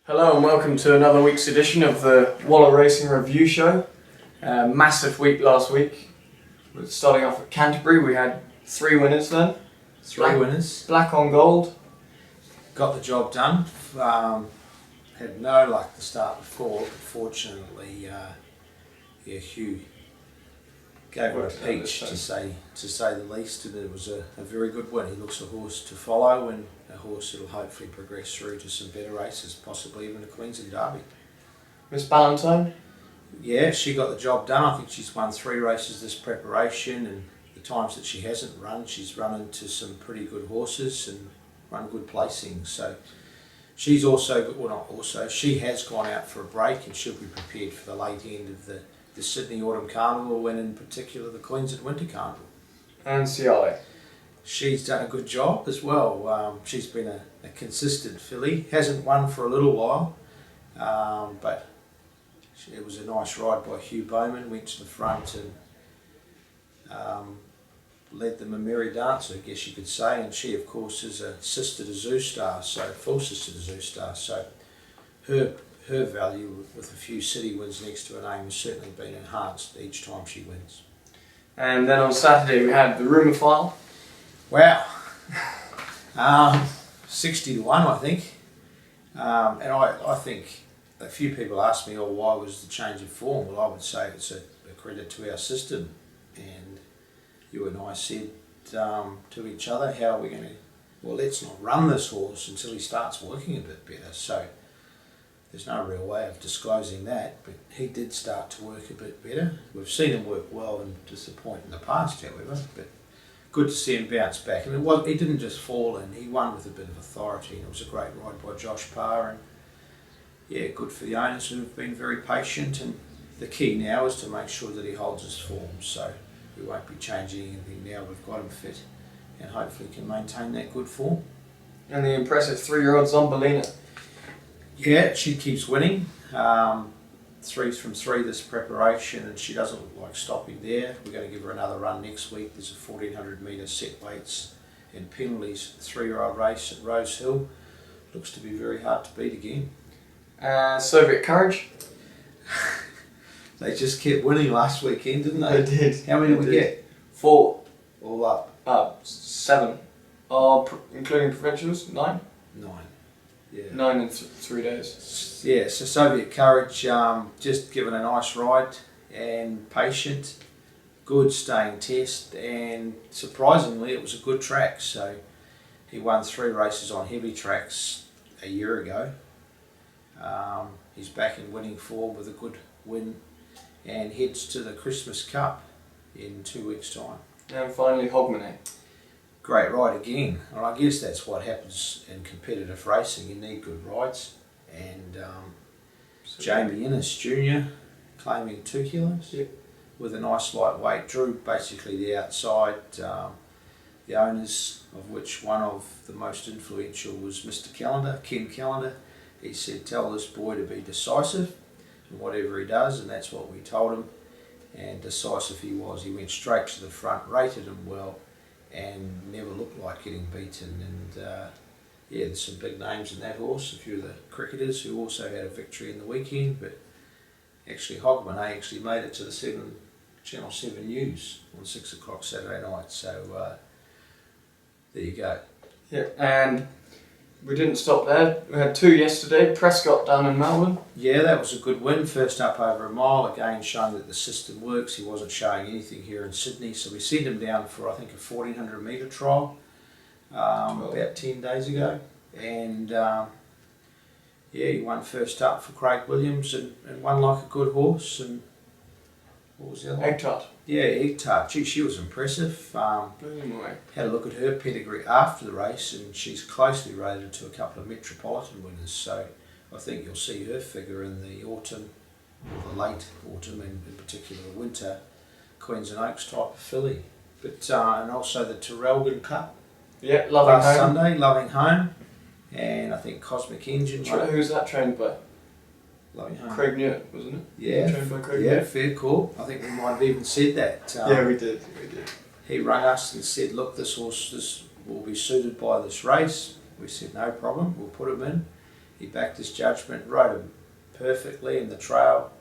Hello and welcome to another week's edition of the Waller Racing Review Show. Massive week last week. Starting off at Canterbury, we had 3 winners then. Three winners. Black on gold. Got the job done. Had no luck to start before, but fortunately, Hugh gave her a peach to say the least, and it was a very good win. He looks a horse to follow, and a horse that will hopefully progress through to some better races, possibly even a Queensland Derby. Miss Ballantyne. Yeah, she got the job done. I think she's won 3 races this preparation, and the times that she hasn't run, she's run into some pretty good horses and run good placings. So she's also, well not also, she has gone out for a break and she'll be prepared for the late end of the Sydney Autumn Carnival, and in particular the Queensland Winter Carnival. And Ciale. She's done a good job as well. She's been a consistent filly, hasn't won for a little while, but it was a nice ride by Hugh Bowman, went to the front and led them a merry dance, I guess you could say, and she of course is a sister to Zoostar, so full sister to Zoostar, so her value with a few city wins next to her name has certainly been enhanced each time she wins. And then on Saturday we had the Rumour File. Wow, 60 to 1 I think, and I think a few people ask me, oh, why was the change of form? Well, I would say it's a credit to our system, and you and I said to each other, how are we going to, well, let's not run this horse until he starts working a bit better. So there's no real way of disclosing that, but he did start to work a bit better. We've seen him work well and disappoint in the past, however, but good to see him bounce back. And he didn't just fall in, he won with a bit of authority, and it was a great ride by Josh Parr, and yeah, good for the owners who have been very patient, and the key now is to make sure that he holds his form, so we won't be changing anything now. We've got him fit and hopefully can maintain that good form. And the impressive 3-year-old Zombolina. Yeah, she keeps winning. 3 from 3 this preparation, and she doesn't look like stopping there. We're going to give her another run next week. There's a 1400 metre set weights and penalties 3-year-old race at Rose Hill. Looks to be very hard to beat again. Soviet Courage. They just kept winning last weekend, didn't they? They did. How many did we get? 4. All up? 7. Including provincials, 9? 9. Yeah. 9 in 3 days. Yeah, so Soviet Courage, just given a nice ride and patient, good staying test, and surprisingly it was a good track. So he won 3 races on heavy tracks a year ago. He's back in winning form with a good win and heads to the Christmas Cup in 2 weeks' time. And finally Hogmanay. Great ride again, and I guess that's what happens in competitive racing. You need good rides, and Jamie Innes Jr. claiming 2 kilos, yep, with a nice lightweight, drew basically the outside. The owners, of which one of the most influential was Mr. Callender, Ken Callender. He said, tell this boy to be decisive in whatever he does, and that's what we told him, and decisive he was. He went straight to the front, rated him well, and never looked like getting beaten. And yeah, there's some big names in that horse, a few of the cricketers who also had a victory in the weekend, but actually Hogmanay actually made it to the Channel 7 News on 6 o'clock Saturday night, so there you go. Yeah, and we didn't stop there. We had 2 yesterday. Prescott down in Melbourne. Yeah, that was a good win. First up over a mile, again showing that the system works. He wasn't showing anything here in Sydney, so we sent him down for I think a 1400 metre trial about 10 days ago, and yeah, he won first up for Craig Williams and won like a good horse. And what was the other one? Egg Tart. Yeah, Egg Tart. Gee, she was impressive. Had a look at her pedigree after the race, and she's closely related to a couple of Metropolitan winners, so I think you'll see her figure in the autumn, or the late autumn, and in particular the winter Queensland Oaks type of filly. But and also the Terrelgan Cup. Yeah, Loving last Home. Sunday, Loving Home, and I think Cosmic Engine. Who's that trained by? Loving Home. Craig Newt, wasn't it? Yeah, trained by Craig yeah, Newt. fair call. I think we might have even said that. Yeah, we did. He rang us and said, look, this horse will be suited by this race. We said, no problem, we'll put him in. He backed his judgment, rode him perfectly in the trail,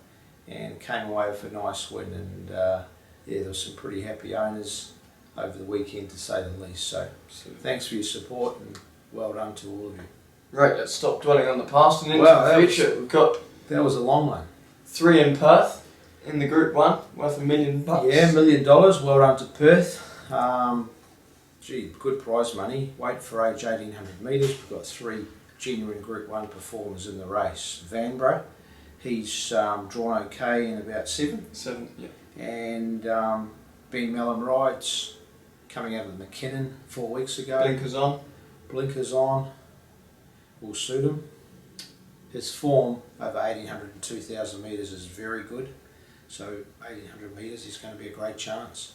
and came away with a nice win. And yeah, there were some pretty happy owners over the weekend, to say the least. So thanks for your support, and well done to all of you. Right, let's stop dwelling on the past and into Well, the future. We've got That was a long one. 3 in Perth in the Group 1, worth $1 million. Yeah, $1 million. Well done to Perth. Gee, good prize money. Weight for age 1800 metres. We've got 3 genuine Group 1 performers in the race. Vanbrugh, he's drawn okay in about 7. 7, yeah. And Ben Mellon rides, coming out of the McKinnon 4 weeks ago. Blinkers on. Will suit him. His form over 1800 and 2000 metres is very good. So 1800 metres, he's going to be a great chance.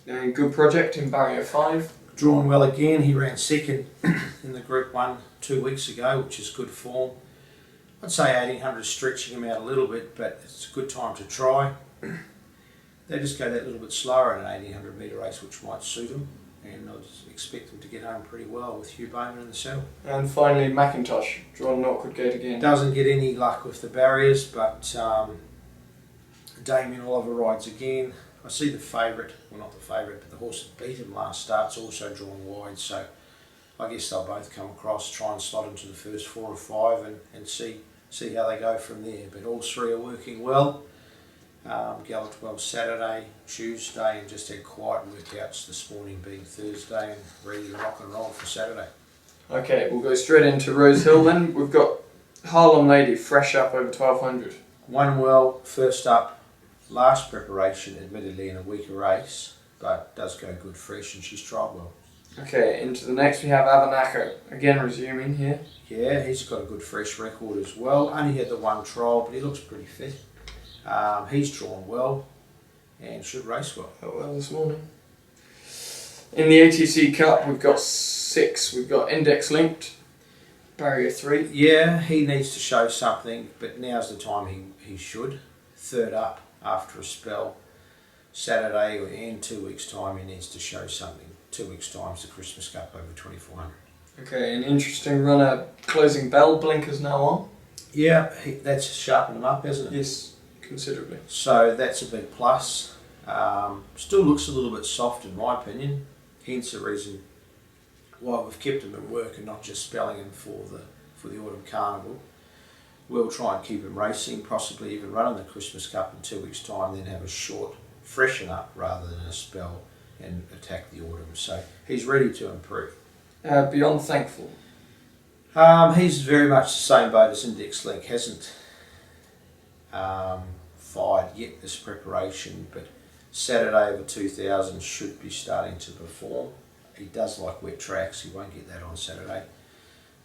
And good project in barrier 5. Drawn well again. He ran second in the Group 1 2 weeks ago, which is good form. I'd say 1800 is stretching him out a little bit, but it's a good time to try. They just go that little bit slower in an 1800 metre race, which might suit him. And I'd expect him to get home pretty well with Hugh Bowman in the saddle. And finally, Macintosh, drawn an awkward gate again. Doesn't get any luck with the barriers, but Damien Oliver rides again. I see the favourite, well not the favourite, but the horse that beat him last start's also drawn wide, so I guess they'll both come across, try and slot into the first 4 or 5 and see how they go from there. But all 3 are working well. Galloped well Saturday, Tuesday, and just had quiet workouts this morning, being Thursday, and ready to rock and roll for Saturday. Okay, we'll go straight into Rose Hill then. We've got Harlem Lady, fresh up over 1200. Won well, first up, last preparation, admittedly in a weaker race, but does go good fresh, and she's trialled well. Okay, into the next we have Abenako, again resuming here. Yeah, he's got a good fresh record as well. Only had the 1 trial, but he looks pretty fit. He's drawn well and should race well. Got well this morning. In the ATC Cup, we've got 6. We've got Index Linked, barrier 3. Yeah, he needs to show something, but now's the time he should. Third up after a spell. Saturday or in 2 weeks' time, he needs to show something. 2 weeks' time is the Christmas Cup over 2400. Okay, an interesting runner. Closing Bell, blinkers now on. Yeah, that's sharpened him up, hasn't it? Yes, considerably. So that's a big plus. Still looks a little bit soft in my opinion. Hence the reason why we've kept him at work and not just spelling him for the autumn carnival. We'll try and keep him racing, possibly even running the Christmas Cup in 2 weeks' time, then have a short freshen up rather than a spell and attack the autumn. So he's ready to improve. Beyond Thankful. He's very much the same boat as Index Link. Hasn't fired yet this preparation, but Saturday over 2000 should be starting to perform. He does like wet tracks. He won't get that on Saturday,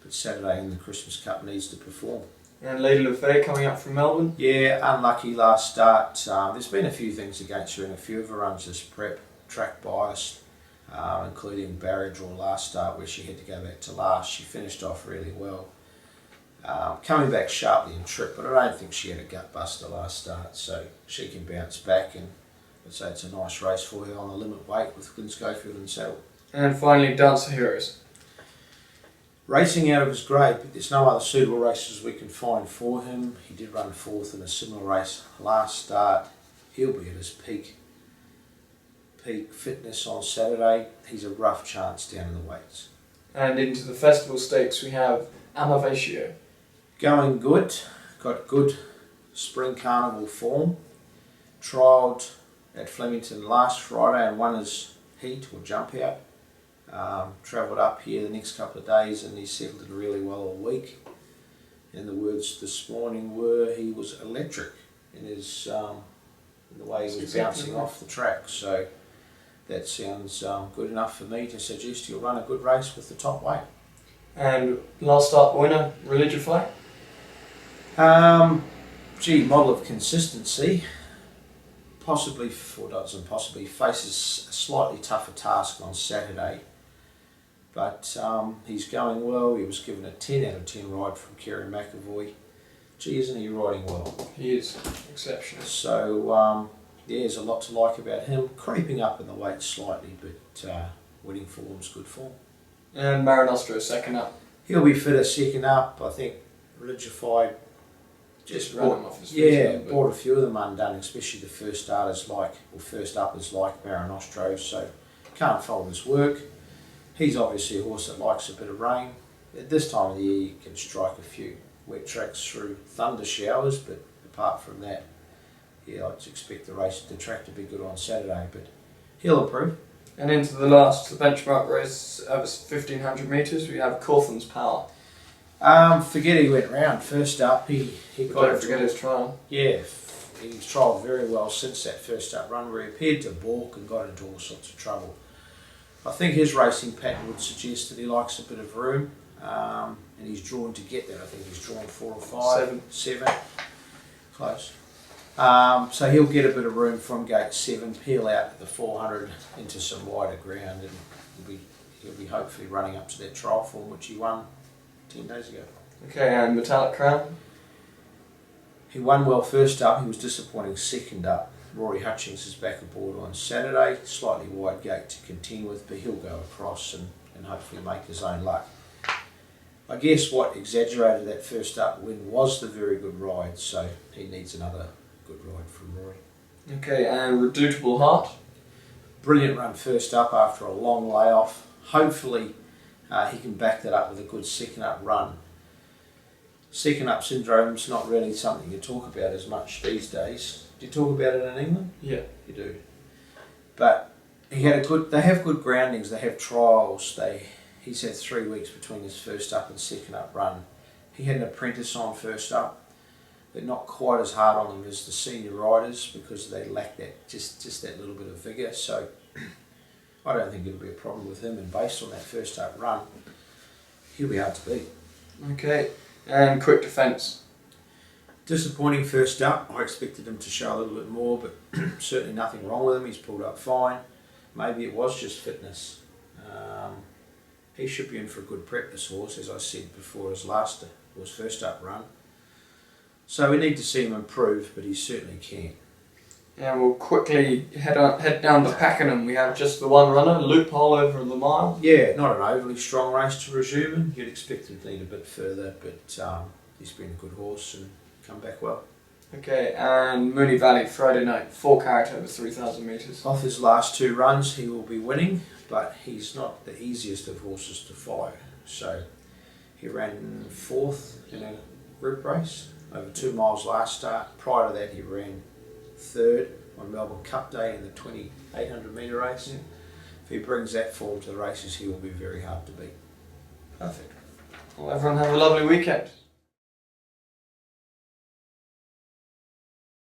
but Saturday in the Christmas Cup needs to perform. And Lady Lefay coming up from Melbourne. Yeah, unlucky last start. There's been a few things against her in a few of her runs this prep. Track biased, including barrier draw last start where she had to go back to last. She finished off really well. Coming back sharply in trip, but I don't think she had a gut buster last start, so she can bounce back, and I'd say it's a nice race for her on the limit weight with Glyn Schofield and saddle. And finally, Dancer Heroes. Racing out of his grade, but there's no other suitable races we can find for him. He did run 4th in a similar race last start. He'll be at his peak fitness on Saturday. He's a rough chance down in the weights. And into the festival stakes we have Amavatio. Going good, got good spring carnival form. Trialled at Flemington last Friday and won his heat or jump out. Travelled up here the next couple of days and he settled in really well all week. And the words this morning were he was electric in his in the way he was bouncing off the track. So that sounds good enough for me to suggest he'll run a good race with the top weight. And last start winner, Religify. Model of consistency. Possibly, possibly faces a slightly tougher task on Saturday. But he's going well. He was given a 10 out of 10 ride from Kerry McAvoy. Gee, isn't he riding well? He is, exceptional. So, yeah, there's a lot to like about him. Creeping up in the weight slightly, but winning form's good form. And Marinostro second up. He'll be fitter second up. I think religified. Just run him off his feet. Yeah, brought a few of them undone, especially the first starters first uppers like Marinostro, so can't fault his work. He's obviously a horse that likes a bit of rain. At this time of the year you can strike a few wet tracks through thunder showers, but apart from that, yeah, I'd expect the track to be good on Saturday, but he'll improve. And into the last benchmark race over 1500 metres, we have Cawthon's Power. Forget he went round. First up, he got Don't forget his trial. Yeah, he's trialled very well since that first up run where he appeared to balk and got into all sorts of trouble. I think his racing pattern would suggest that he likes a bit of room, and he's drawn to get that. I think he's drawn 4 or 5, 7, close. So he'll get a bit of room from gate 7, peel out at the 400 into some wider ground, and he'll be hopefully running up to that trial form which he won 10 days ago. Okay, and Metallic Crown? He won well first up, he was disappointing second up. Rory Hutchings is back aboard on Saturday, slightly wide gate to contend with, but he'll go across and hopefully make his own luck. I guess what exaggerated that first up win was the very good ride, so he needs another good ride from Rory. Okay, and Redoubtable Heart? Brilliant run first up after a long layoff. Hopefully he can back that up with a good second up run. Second up syndrome's not really something you talk about as much these days. Do you talk about it in England? Yeah. You do. But they have good groundings, they have trials, he's had 3 weeks between his first up and second up run. He had an apprentice on first up. They're not quite as hard on them as the senior riders because they lack that just that little bit of vigour. So I don't think it'll be a problem with him, and based on that first up run, he'll be hard to beat. Okay, and Quick Defence? Disappointing first up. I expected him to show a little bit more, but certainly nothing wrong with him. He's pulled up fine. Maybe it was just fitness. He should be in for a good prep, this horse, as I said before, his first up run. So we need to see him improve, but he certainly can. And we'll quickly head down to Pakenham. We have just the one runner, Loophole over the mile. Yeah, not an overly strong race to resume him. You'd expect him to need a bit further, but he's been a good horse and come back well. Okay, and Moonee Valley, Friday night, 4 carat over 3,000 metres. Off his last 2 runs, he will be winning, but he's not the easiest of horses to follow. So he ran 4th in a group race over 2 miles last start. Prior to that, he ran 3rd on Melbourne Cup Day in the 2,800 metre race. Yeah. If he brings that form to the races, he will be very hard to beat. Perfect. Well, everyone have a lovely weekend.